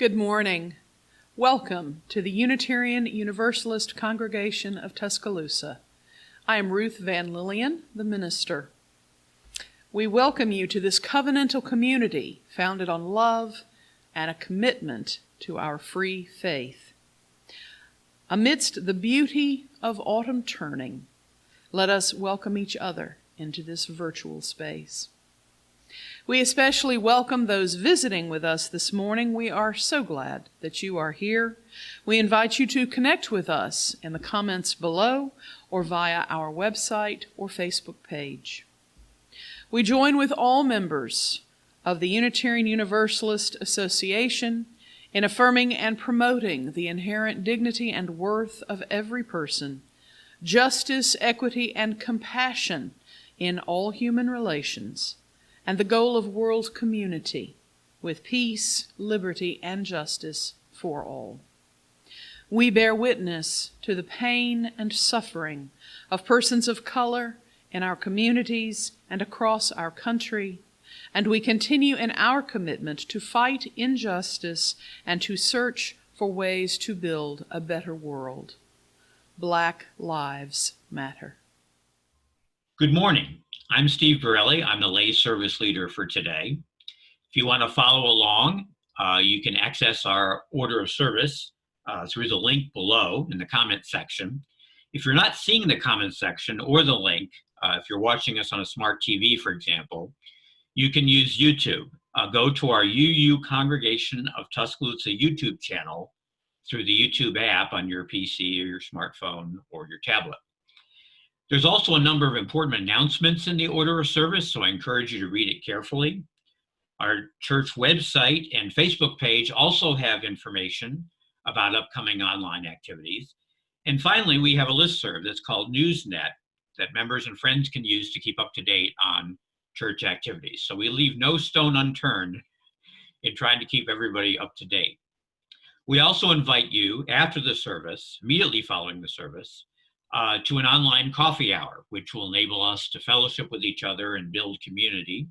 Good morning. Welcome to the Unitarian Universalist Congregation of Tuscaloosa. I am Ruth Van Lillian, the minister. We welcome you to this covenantal community founded on love and a commitment to our free faith. Amidst the beauty of autumn turning, let us welcome each other into this virtual space. We especially welcome those visiting with us this morning. We are so glad that you are here. We invite you to connect with us in the comments below or via our website or Facebook page. We join with all members of the Unitarian Universalist Association in affirming and promoting the inherent dignity and worth of every person, justice, equity, and compassion in all human relations, and the goal of world community with peace, liberty, and justice for all. We bear witness to the pain and suffering of persons of color in our communities and across our country, and we continue in our commitment to fight injustice and to search for ways to build a better world. Black Lives Matter. Good morning. I'm Steve Borelli. I'm the lay service leader for today. If you want to follow along, you can access our order of service through the link below in the comment section. If you're not seeing the comment section or the link, if you're watching us on a smart TV, for example, you can use YouTube. Go to our UU Congregation of Tuscaloosa YouTube channel through the YouTube app on your PC or your smartphone or your tablet. There's also a number of important announcements in the order of service, so I encourage you to read it carefully. Our church website and Facebook page also have information about upcoming online activities. And finally, we have a listserv that's called NewsNet that members and friends can use to keep up to date on church activities. So we leave no stone unturned in trying to keep everybody up to date. We also invite you after the service, immediately following the service, to an online coffee hour, which will enable us to fellowship with each other and build community.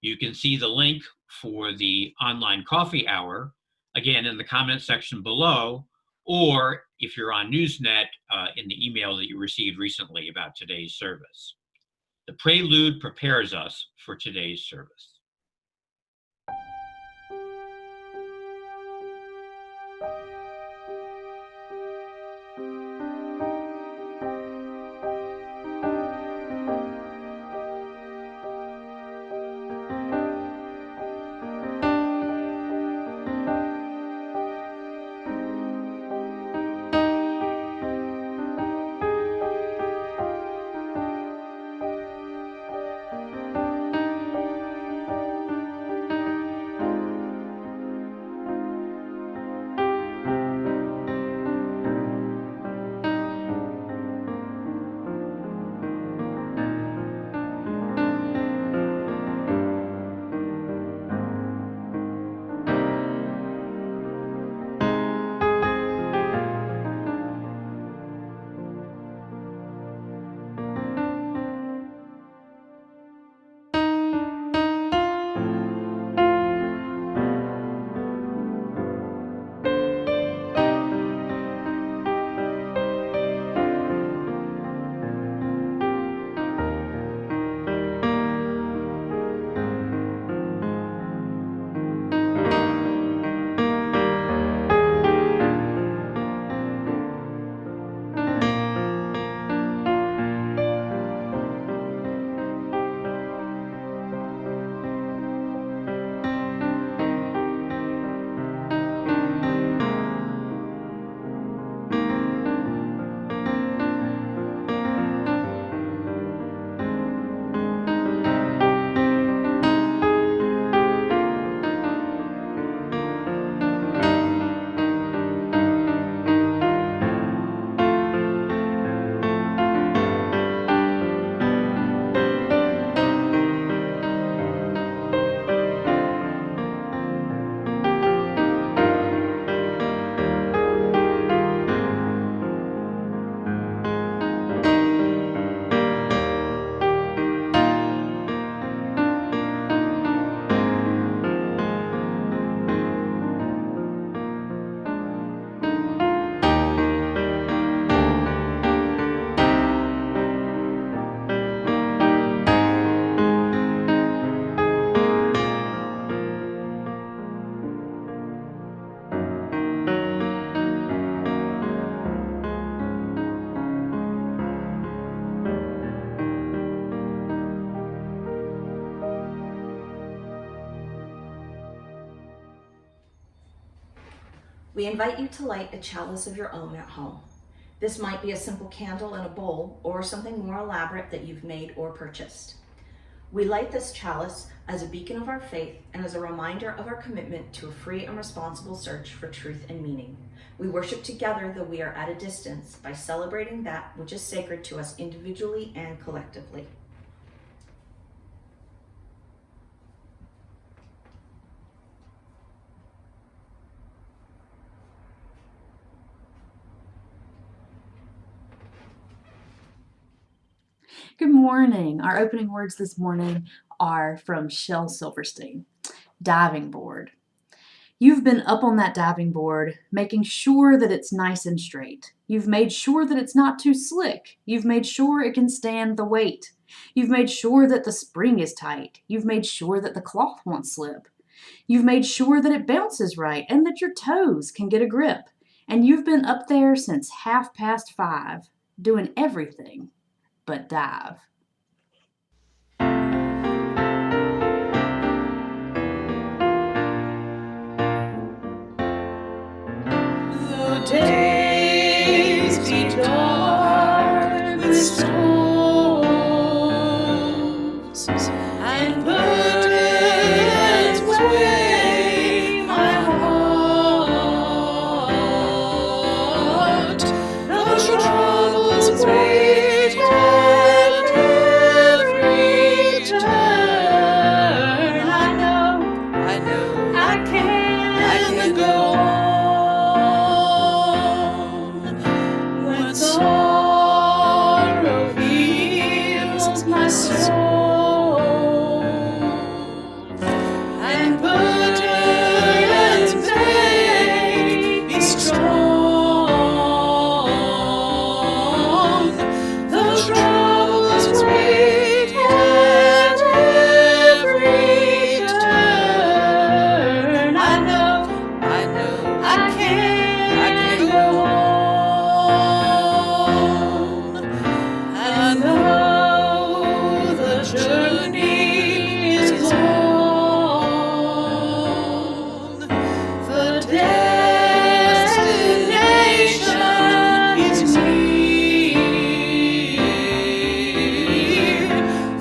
You can see the link for the online coffee hour, again, in the comment section below, or if you're on NewsNet, in the email that you received recently about today's service. The prelude prepares us for today's service. We invite you to light a chalice of your own at home. This might be a simple candle in a bowl or something more elaborate that you've made or purchased. We light this chalice as a beacon of our faith and as a reminder of our commitment to a free and responsible search for truth and meaning. We worship together, though we are at a distance, by celebrating that which is sacred to us individually and collectively. Good morning. Our opening words this morning are from Shel Silverstein. Diving board. You've been up on that diving board, making sure that it's nice and straight. You've made sure that it's not too slick. You've made sure it can stand the weight. You've made sure that the spring is tight. You've made sure that the cloth won't slip. You've made sure that it bounces right and that your toes can get a grip. And you've been up there since 5:30, doing everything but dive. The days be dark with storms, and burdens weigh my heart. The troubles wait at every turn. I know, I can go on when sorrow heals my soul, and burdens may be strong. The troubles wait at every turn. I know, I can go on. And though the journey is long, the destination is near.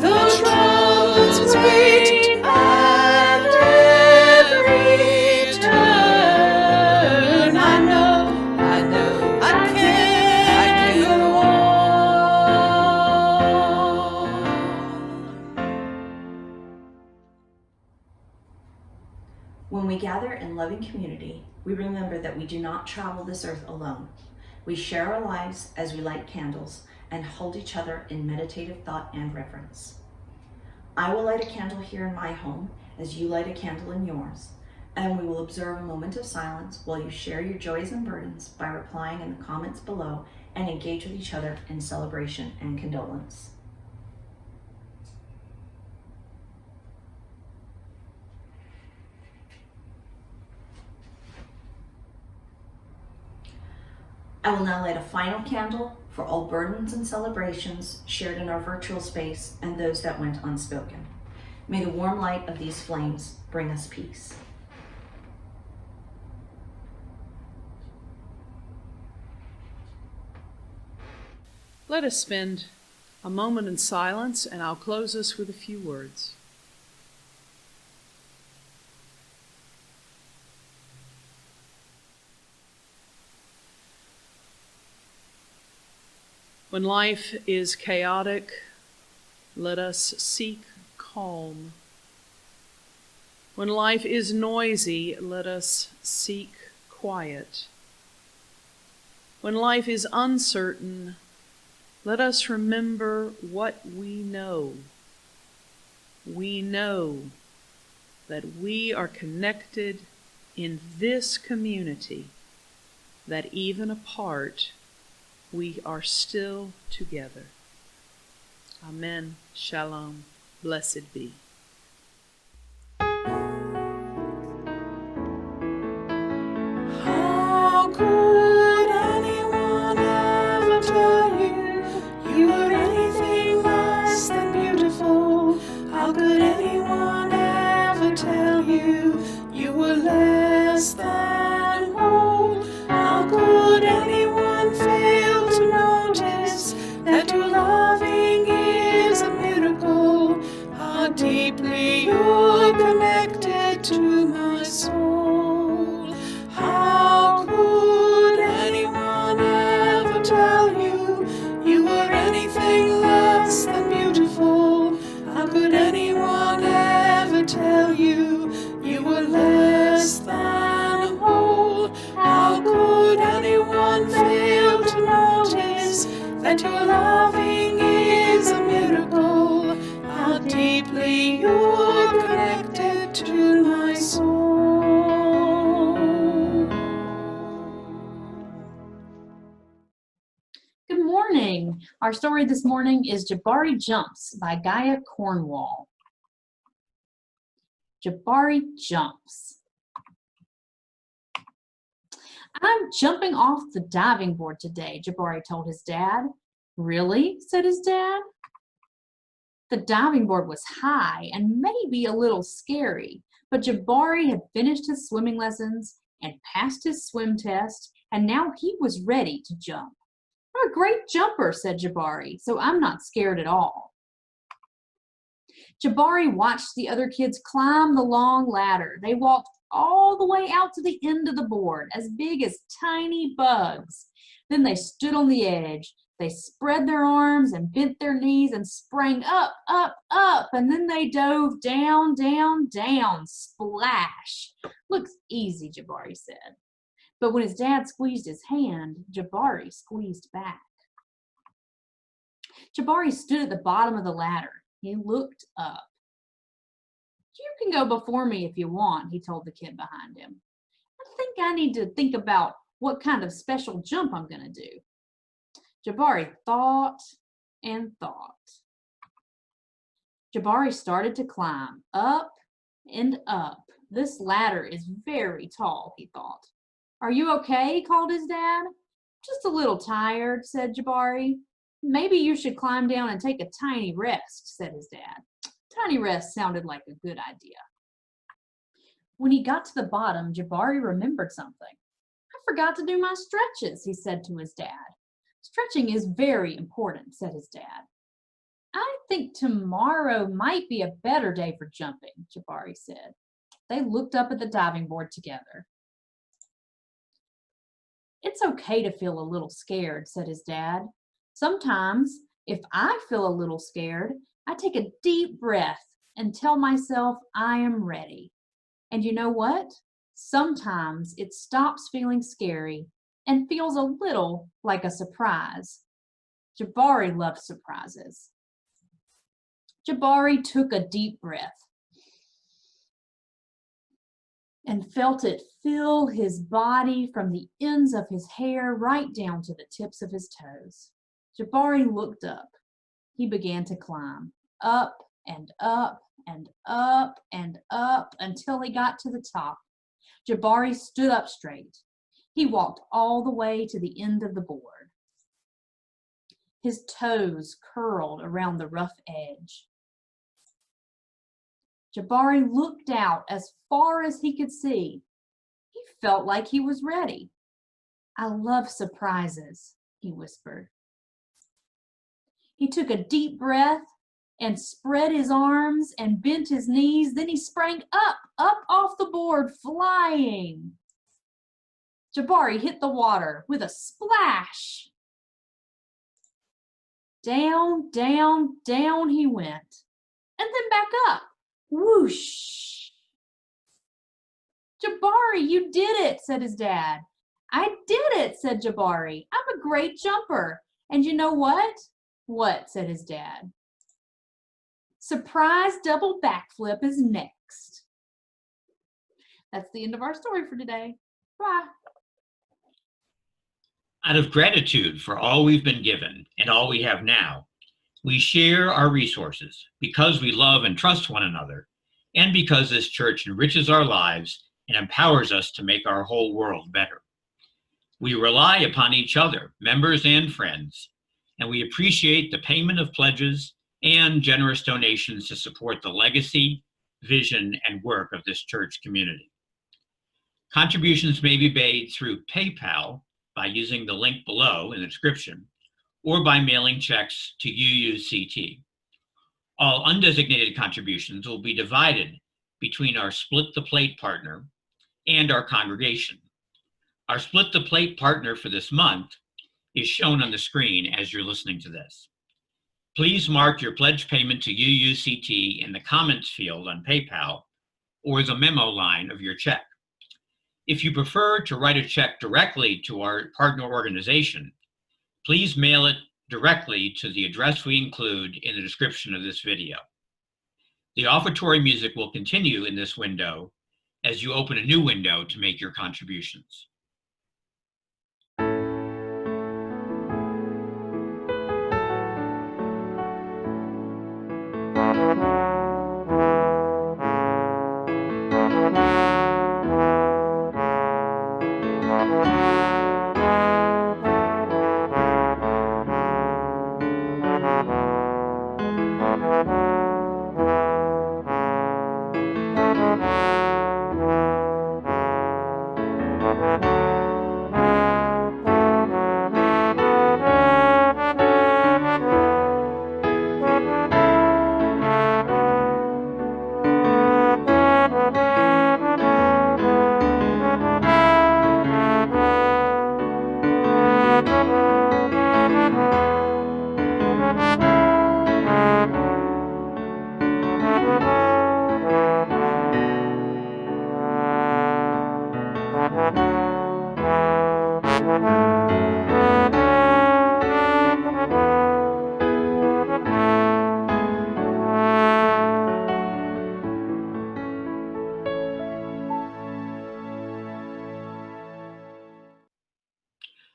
The troubles wait at every turn. I know, I can go on. When we gather in loving community, we remember that we do not travel this earth alone. We share our lives as we light candles and hold each other in meditative thought and reverence. I will light a candle here in my home as you light a candle in yours, and we will observe a moment of silence while you share your joys and burdens by replying in the comments below and engage with each other in celebration and condolence. I will now light a final candle for all burdens and celebrations shared in our virtual space and those that went unspoken. May the warm light of these flames bring us peace. Let us spend a moment in silence, and I'll close us with a few words. When life is chaotic, let us seek calm. When life is noisy, let us seek quiet. When life is uncertain, let us remember what we know. We know that we are connected in this community, that even apart, we are still together. Amen. Shalom. Blessed be. How could anyone ever tell you you were anything less than beautiful? How could anyone ever tell you you were less than whole? you're connected to my soul. How could anyone ever tell you you were anything less than beautiful? How could anyone ever tell you you were less than whole? How could anyone fail to notice that your loving is a miracle? How deeply you're connected to my soul. Good morning. Our story this morning is Jabari Jumps by Gaia Cornwall. Jabari jumps. I'm jumping off the diving board today, Jabari told his dad. Really? Said his dad. The diving board was high and maybe a little scary, but Jabari had finished his swimming lessons and passed his swim test, and now he was ready to jump. I'm a great jumper, said Jabari, so I'm not scared at all. Jabari watched the other kids climb the long ladder. They walked all the way out to the end of the board, as big as tiny bugs. Then they stood on the edge. They spread their arms and bent their knees and sprang up, up, up, and then they dove down, down, down, splash. Looks easy, Jabari said. But when his dad squeezed his hand, Jabari squeezed back. Jabari stood at the bottom of the ladder. He looked up. You can go before me if you want, he told the kid behind him. I think I need to think about what kind of special jump I'm going to do. Jabari thought and thought. Jabari started to climb up and up. This ladder is very tall, he thought. Are you okay? Called his dad. Just a little tired, said Jabari. Maybe you should climb down and take a tiny rest, said his dad. Tiny rest sounded like a good idea. When he got to the bottom, Jabari remembered something. I forgot to do my stretches, he said to his dad. Stretching is very important, said his dad. I think tomorrow might be a better day for jumping, Jabari said. They looked up at the diving board together. It's okay to feel a little scared, said his dad. Sometimes, if I feel a little scared, I take a deep breath and tell myself I am ready. And you know what? Sometimes it stops feeling scary and feels a little like a surprise. Jabari loved surprises. Jabari took a deep breath and felt it fill his body from the ends of his hair right down to the tips of his toes. Jabari looked up. He began to climb up and up and up and up until he got to the top. Jabari stood up straight. He walked all the way to the end of the board. His toes curled around the rough edge. Jabari looked out as far as he could see. He felt like he was ready. I love surprises, he whispered. He took a deep breath and spread his arms and bent his knees. Then he sprang up off the board, flying. Jabari hit the water with a splash. Down, down, down he went, and then back up. Whoosh. Jabari, you did it, said his dad. I did it, said Jabari. I'm a great jumper. And you know what? What, said his dad. Surprise double backflip is next. That's the end of our story for today. Bye. Out of gratitude for all we've been given and all we have now, we share our resources because we love and trust one another, and because this church enriches our lives and empowers us to make our whole world better. We rely upon each other, members and friends, and we appreciate the payment of pledges and generous donations to support the legacy, vision, and work of this church community. Contributions may be made through PayPal by using the link below in the description, or by mailing checks to UUCT. All undesignated contributions will be divided between our Split the Plate partner and our congregation. Our Split the Plate partner for this month is shown on the screen as you're listening to this. Please mark your pledge payment to UUCT in the comments field on PayPal or the memo line of your check. If you prefer to write a check directly to our partner organization, please mail it directly to the address we include in the description of this video. The offertory music will continue in this window as you open a new window to make your contributions.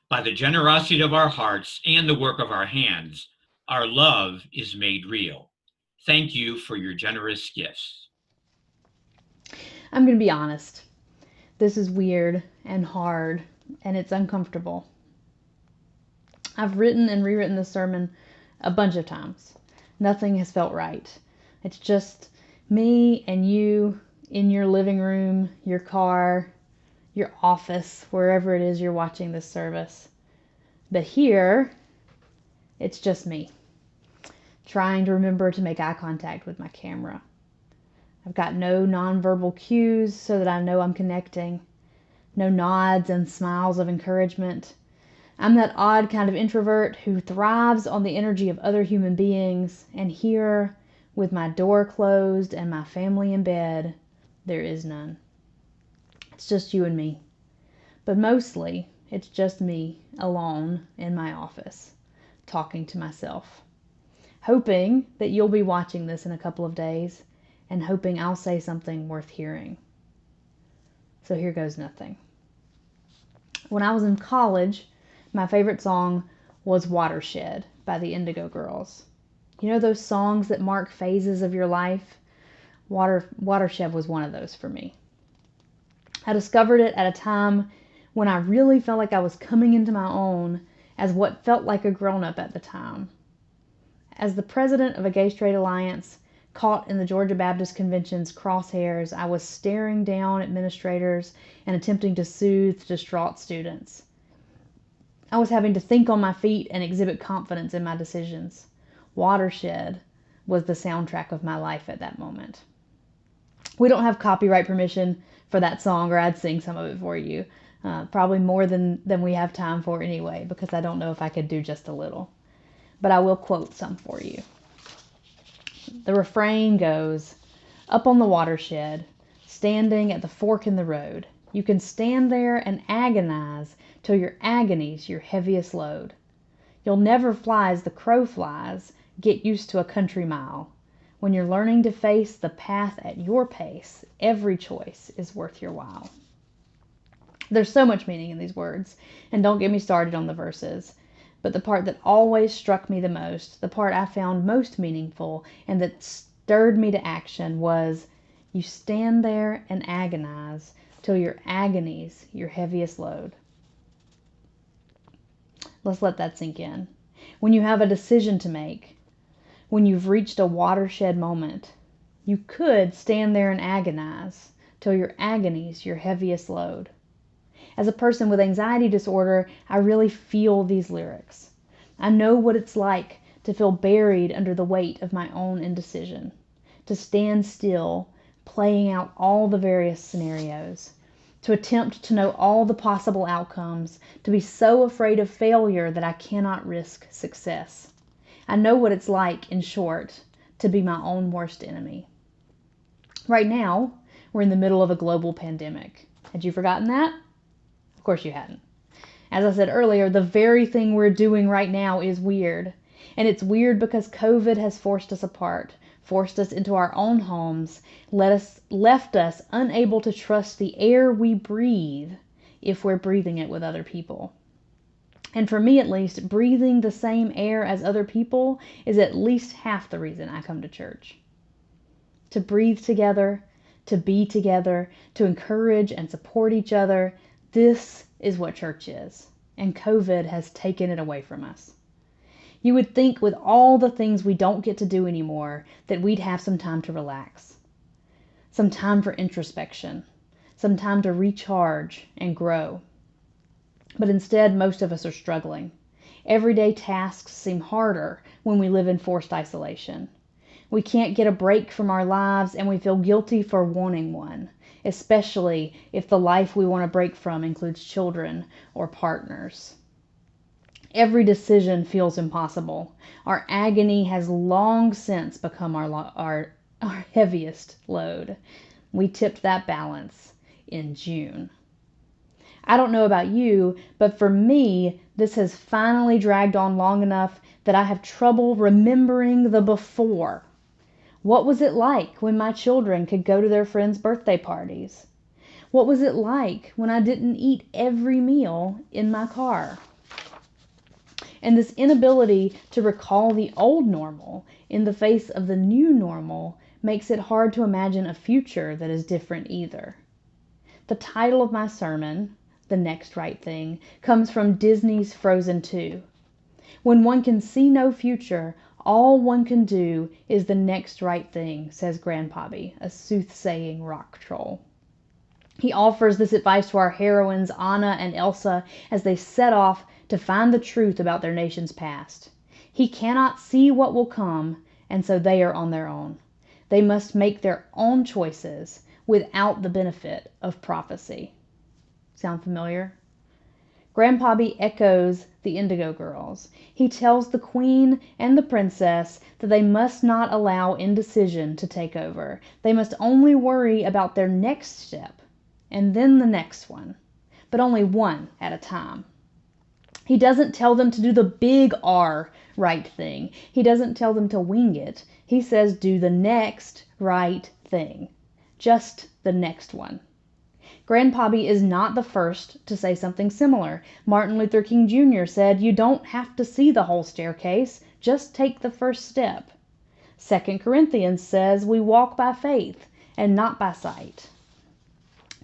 By the generosity of our hearts and the work of our hands, our love is made real. Thank you for your generous gifts. I'm going to be honest. This is weird and hard, and it's uncomfortable. I've written and rewritten this sermon a bunch of times. Nothing has felt right. It's just me and you in your living room, your car, your office, wherever it is you're watching this service. But here, it's just me, trying to remember to make eye contact with my camera. I've got no nonverbal cues so that I know I'm connecting, no nods and smiles of encouragement. I'm that odd kind of introvert who thrives on the energy of other human beings, and here, with my door closed and my family in bed, there is none. It's just you and me. But mostly, it's just me alone in my office, talking to myself, hoping that you'll be watching this in a couple of days and hoping I'll say something worth hearing. So here goes nothing. When I was in college, my favorite song was Watershed by the Indigo Girls. You know those songs that mark phases of your life? Watershed was one of those for me. I discovered it at a time when I really felt like I was coming into my own as what felt like a grown-up at the time. As the president of a gay straight alliance, caught in the Georgia Baptist Convention's crosshairs, I was staring down administrators and attempting to soothe distraught students. I was having to think on my feet and exhibit confidence in my decisions. Watershed was the soundtrack of my life at that moment. We don't have copyright permission for that song, or I'd sing some of it for you. Probably more than we have time for anyway, because I don't know if I could do just a little. But I will quote some for you. The refrain goes, "Up on the watershed, standing at the fork in the road, you can stand there and agonize till your agony's your heaviest load. You'll never fly as the crow flies, get used to a country mile. When you're learning to face the path at your pace, every choice is worth your while." There's so much meaning in these words, and don't get me started on the verses. But the part that always struck me the most, the part I found most meaningful, and that stirred me to action was, "You stand there and agonize till your agony's your heaviest load." Let's let that sink in. When you have a decision to make, when you've reached a watershed moment, you could stand there and agonize till your agony's your heaviest load. As a person with anxiety disorder, I really feel these lyrics. I know what it's like to feel buried under the weight of my own indecision, to stand still, playing out all the various scenarios, to attempt to know all the possible outcomes, to be so afraid of failure that I cannot risk success. I know what it's like, in short, to be my own worst enemy. Right now, we're in the middle of a global pandemic. Had you forgotten that? Of course you hadn't. As I said earlier, the very thing we're doing right now is weird. And it's weird because COVID has forced us apart, forced us into our own homes, left us unable to trust the air we breathe if we're breathing it with other people. And for me, at least, breathing the same air as other people is at least half the reason I come to church. To breathe together, to be together, to encourage and support each other, this is what church is. And COVID has taken it away from us. You would think with all the things we don't get to do anymore that we'd have some time to relax, some time for introspection, some time to recharge and grow. But instead, most of us are struggling. Everyday tasks seem harder when we live in forced isolation. We can't get a break from our lives, and we feel guilty for wanting one, especially if the life we want to break from includes children or partners. Every decision feels impossible. Our agony has long since become our heaviest load. We tipped that balance in June. I don't know about you, but for me, this has finally dragged on long enough that I have trouble remembering the before. What was it like when my children could go to their friends' birthday parties? What was it like when I didn't eat every meal in my car? And this inability to recall the old normal in the face of the new normal makes it hard to imagine a future that is different either. The title of my sermon, The Next Right Thing, comes from Disney's Frozen 2. When one can see no future, all one can do is the next right thing, says Grandpappy, a soothsaying rock troll. He offers this advice to our heroines, Anna and Elsa, as they set off to find the truth about their nation's past. He cannot see what will come, and so they are on their own. They must make their own choices without the benefit of prophecy. Sound familiar? Grandpappy echoes the Indigo Girls. He tells the queen and the princess that they must not allow indecision to take over. They must only worry about their next step, and then the next one, but only one at a time. He doesn't tell them to do the big R right thing. He doesn't tell them to wing it. He says do the next right thing. Just the next one. Grandpappy is not the first to say something similar. Martin Luther King Jr. said, "You don't have to see the whole staircase, just take the first step." 2 Corinthians says we walk by faith and not by sight.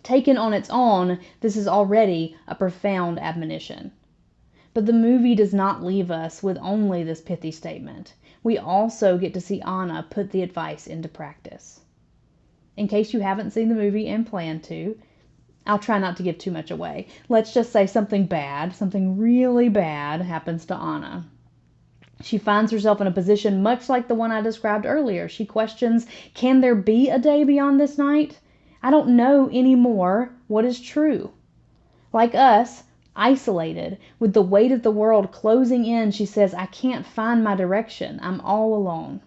Taken on its own, this is already a profound admonition. But the movie does not leave us with only this pithy statement. We also get to see Anna put the advice into practice. In case you haven't seen the movie and plan to, I'll try not to give too much away. Let's just say something really bad happens to Anna. She finds herself in a position much like the one I described earlier. She questions, can there be a day beyond this night? I don't know anymore what is true. Like us, isolated, with the weight of the world closing in, she says, I can't find my direction. I'm all alone.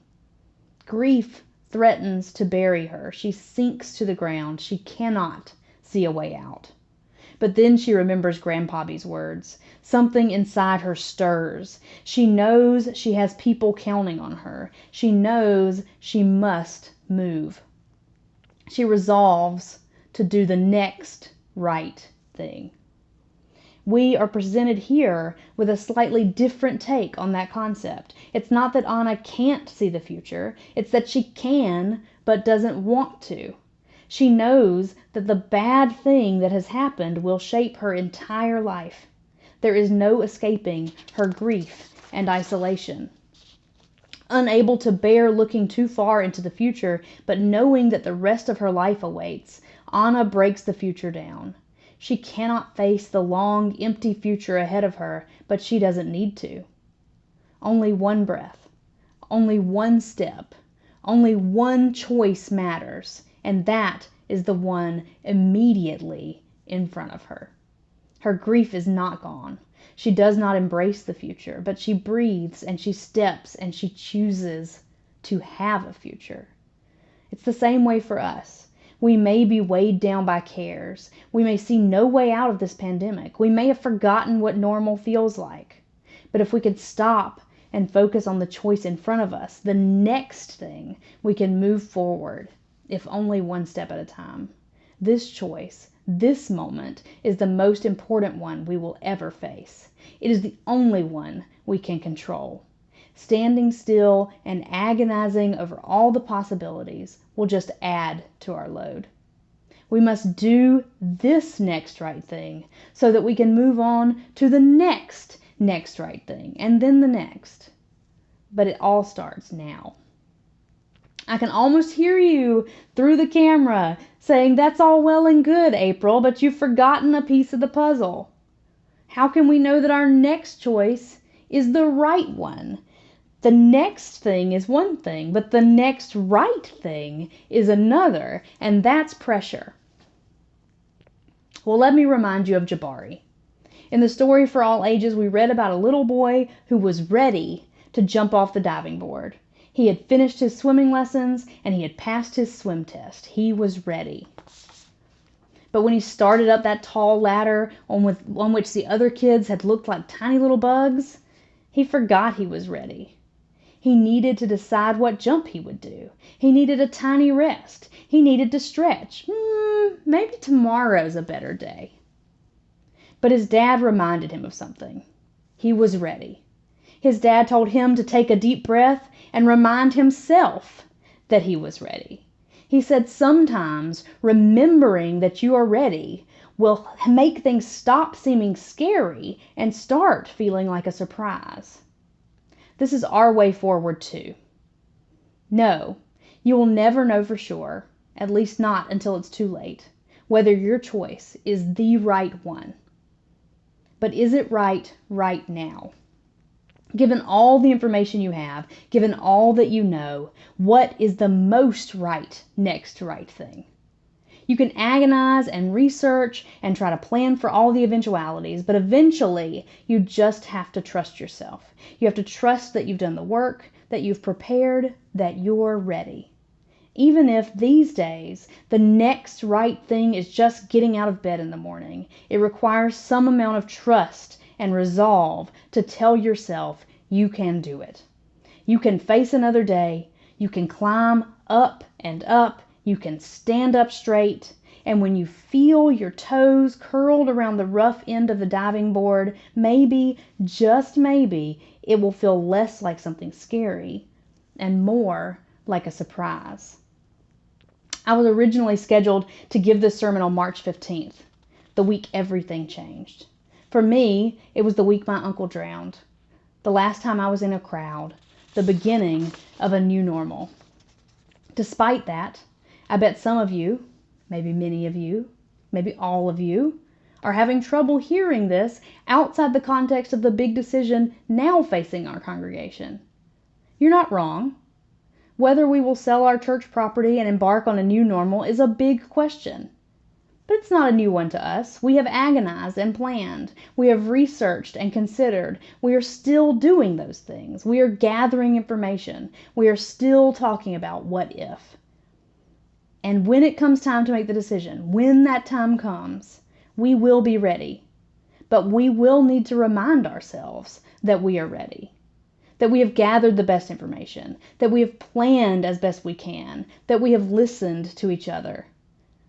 Grief threatens to bury her. She sinks to the ground. She cannot see a way out. But then she remembers Grandpappy's words. Something inside her stirs. She knows she has people counting on her. She knows she must move. She resolves to do the next right thing. We are presented here with a slightly different take on that concept. It's not that Anna can't see the future. It's that she can, but doesn't want to. She knows that the bad thing that has happened will shape her entire life. There is no escaping her grief and isolation. Unable to bear looking too far into the future, but knowing that the rest of her life awaits, Anna breaks the future down. She cannot face the long, empty future ahead of her, but she doesn't need to. only one breath, only one step, only one choice matters, and that is the one immediately in front of her. Her grief is not gone. She does not embrace the future, but she breathes and she steps and she chooses to have a future. It's the same way for us. We may be weighed down by cares. We may see no way out of this pandemic. We may have forgotten what normal feels like. But if we could stop and focus on the choice in front of us, the next thing, we can move forward, if only one step at a time. This choice, this moment, is the most important one we will ever face. It is the only one we can control. Standing still and agonizing over all the possibilities will just add to our load. We must do this next right thing so that we can move on to the next right thing, and then the next. But it all starts now. I can almost hear you through the camera saying, "That's all well and good, April, but you've forgotten a piece of the puzzle." How can we know that our next choice is the right one? The next thing is one thing, but the next right thing is another, and that's pressure. Well, let me remind you of Jabari. In the story For All Ages, we read about a little boy who was ready to jump off the diving board. He had finished his swimming lessons and he had passed his swim test. He was ready. But when he started up that tall ladder on which the other kids had looked like tiny little bugs, he forgot he was ready. He needed to decide what jump he would do. He needed a tiny rest. He needed to stretch. Maybe tomorrow's a better day. But his dad reminded him of something. He was ready. His dad told him to take a deep breath and remind himself that he was ready. He said sometimes remembering that you are ready will make things stop seeming scary and start feeling like a surprise. This is our way forward too. No, you will never know for sure, at least not until it's too late, whether your choice is the right one. But is it right now? Given all the information you have, given all that you know, what is the most next right thing? You can agonize and research and try to plan for all the eventualities, but eventually you just have to trust yourself. You have to trust that you've done the work, that you've prepared, that you're ready. Even if these days the next right thing is just getting out of bed in the morning, it requires some amount of trust and resolve to tell yourself you can do it. You can face another day. You can climb up and up. You can stand up straight. And when you feel your toes curled around the rough end of the diving board, maybe, just maybe, it will feel less like something scary and more like a surprise. I was originally scheduled to give this sermon on March 15th, the week everything changed. For me, it was the week my uncle drowned, the last time I was in a crowd, the beginning of a new normal. Despite that, I bet some of you, maybe many of you, maybe all of you, are having trouble hearing this outside the context of the big decision now facing our congregation. You're not wrong. Whether we will sell our church property and embark on a new normal is a big question. But it's not a new one to us. We have agonized and planned. We have researched and considered. We are still doing those things. We are gathering information. We are still talking about what if. And when it comes time to make the decision, when that time comes, we will be ready. But we will need to remind ourselves that we are ready. That we have gathered the best information, that we have planned as best we can, that we have listened to each other,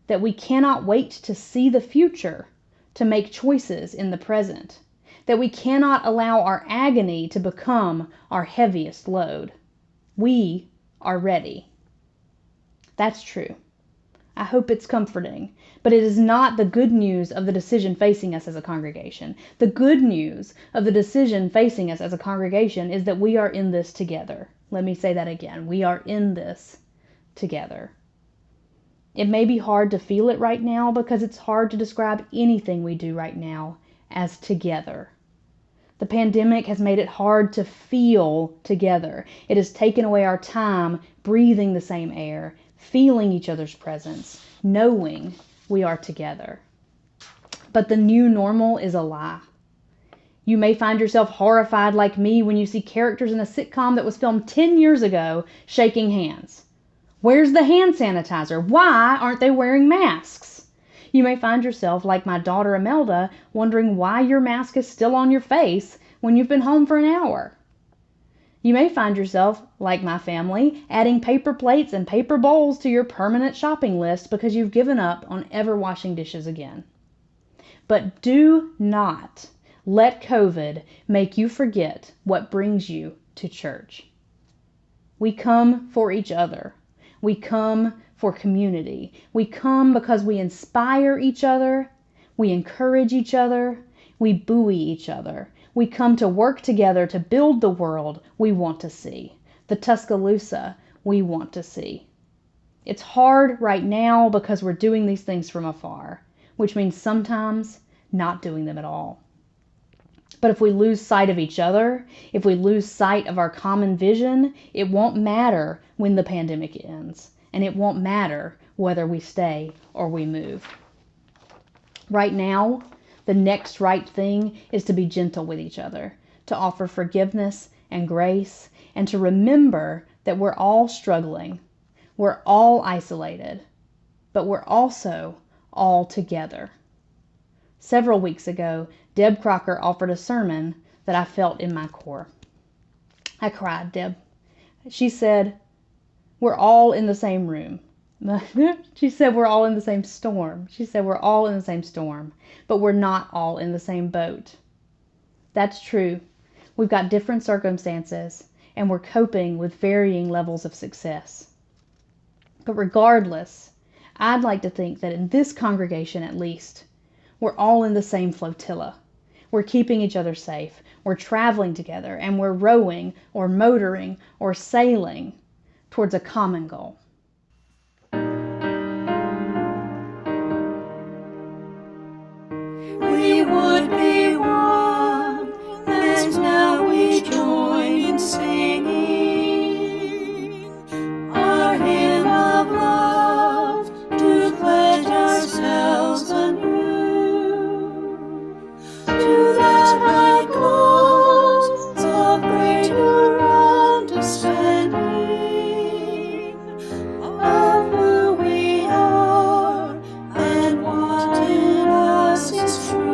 that we cannot wait to see the future to make choices in the present, that we cannot allow our agony to become our heaviest load. We are ready. That's true. I hope it's comforting, but it is not the good news of the decision facing us as a congregation. The good news of the decision facing us as a congregation is that we are in this together. Let me say that again. We are in this together. It may be hard to feel it right now because it's hard to describe anything we do right now as together. The pandemic has made it hard to feel together. It has taken away our time breathing the same air, feeling each other's presence, knowing we are together. But the new normal is a lie. You may find yourself horrified like me when you see characters in a sitcom that was filmed 10 years ago shaking hands. Where's the hand sanitizer? Why aren't they wearing masks? You may find yourself, like my daughter Imelda, wondering why your mask is still on your face when you've been home for an hour. You may find yourself, like my family, adding paper plates and paper bowls to your permanent shopping list because you've given up on ever washing dishes again. But do not let COVID make you forget what brings you to church. We come for each other. We come for community. We come because we inspire each other. We encourage each other. We buoy each other. We come to work together to build the world we want to see, the Tuscaloosa we want to see. It's hard right now because we're doing these things from afar, which means sometimes not doing them at all. But if we lose sight of each other, if we lose sight of our common vision, it won't matter when the pandemic ends, and it won't matter whether we stay or we move. Right now, the next right thing is to be gentle with each other, to offer forgiveness and grace, and to remember that we're all struggling, we're all isolated, but we're also all together. Several weeks ago, Deb Crocker offered a sermon that I felt in my core. I cried, Deb. She said, we're all in the same room. She said we're all in the same storm. She said we're all in the same storm, but we're not all in the same boat. That's true. We've got different circumstances, and we're coping with varying levels of success. But regardless, I'd like to think that in this congregation at least, we're all in the same flotilla. We're keeping each other safe. We're traveling together, and we're rowing or motoring or sailing towards a common goal. We would be one, and now we join in singing our hymn of love to pledge ourselves anew to that high cause of greater understanding of who we are and what in us is true.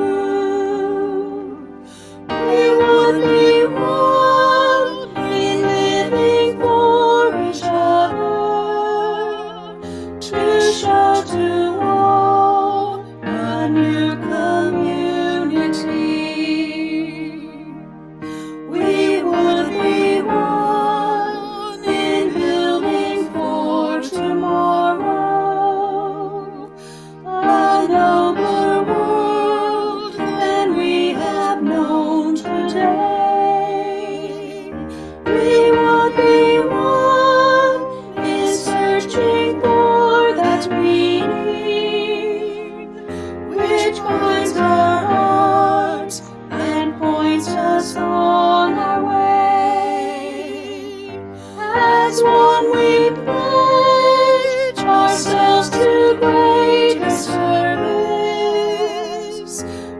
We would be one in living for each other to show to all a new community. We would be one in building for tomorrow a nobler world than we have known today. We would be one in searching for that meaning which binds our hearts and points us on our way. As one we pledge ourselves to greater service,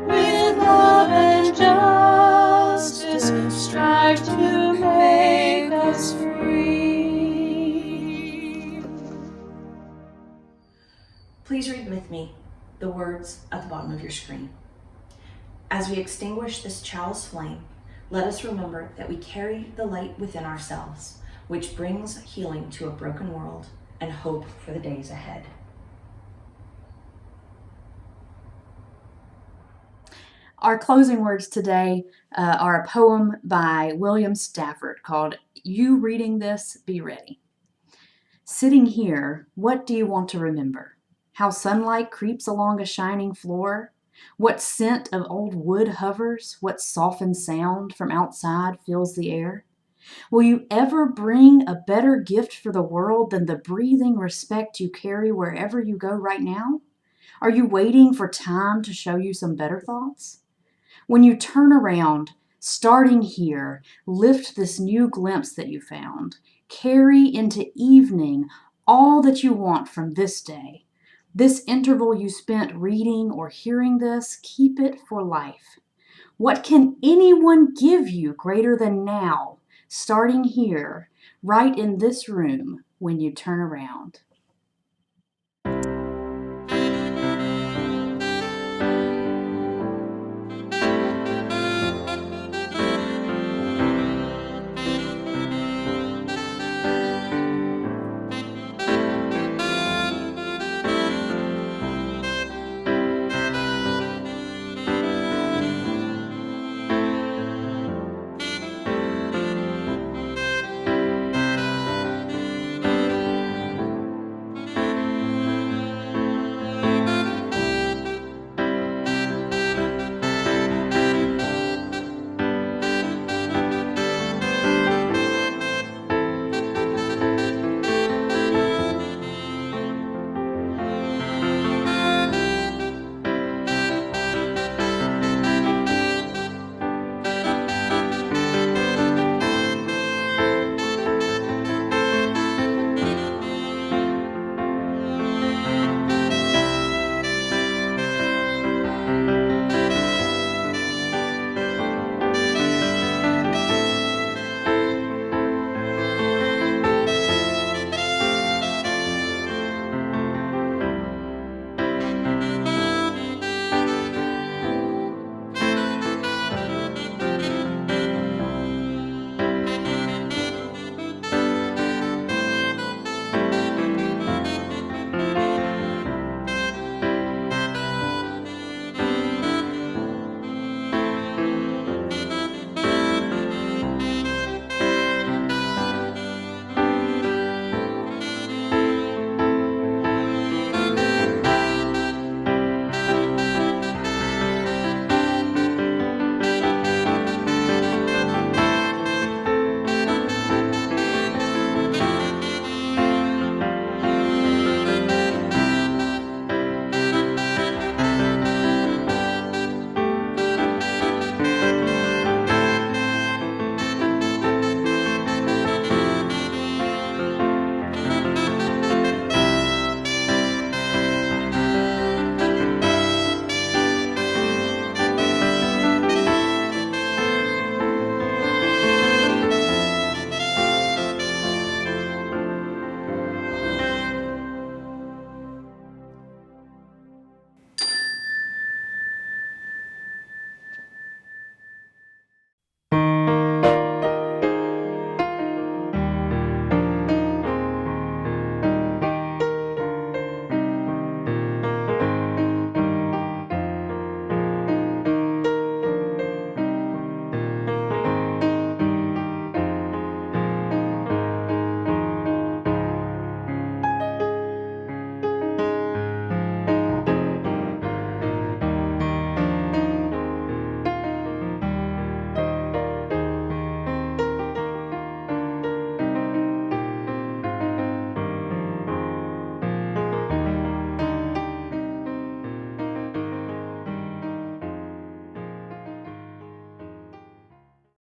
with love and justice strive to make us free. Please read with me the words at the bottom of your screen. As we extinguish this chalice flame, let us remember that we carry the light within ourselves, which brings healing to a broken world and hope for the days ahead. Our closing words today are a poem by William Stafford called You Reading This, Be Ready. Sitting here, what do you want to remember? How sunlight creeps along a shining floor? What scent of old wood hovers? What softened sound from outside fills the air? Will you ever bring a better gift for the world than the breathing respect you carry wherever you go right now? Are you waiting for time to show you some better thoughts? When you turn around, Starting here, lift this new glimpse that you found. Carry into evening all that you want from this day. This interval you spent reading or hearing this, keep it for life. What can anyone give you greater than now, starting here, right in this room when you turn around?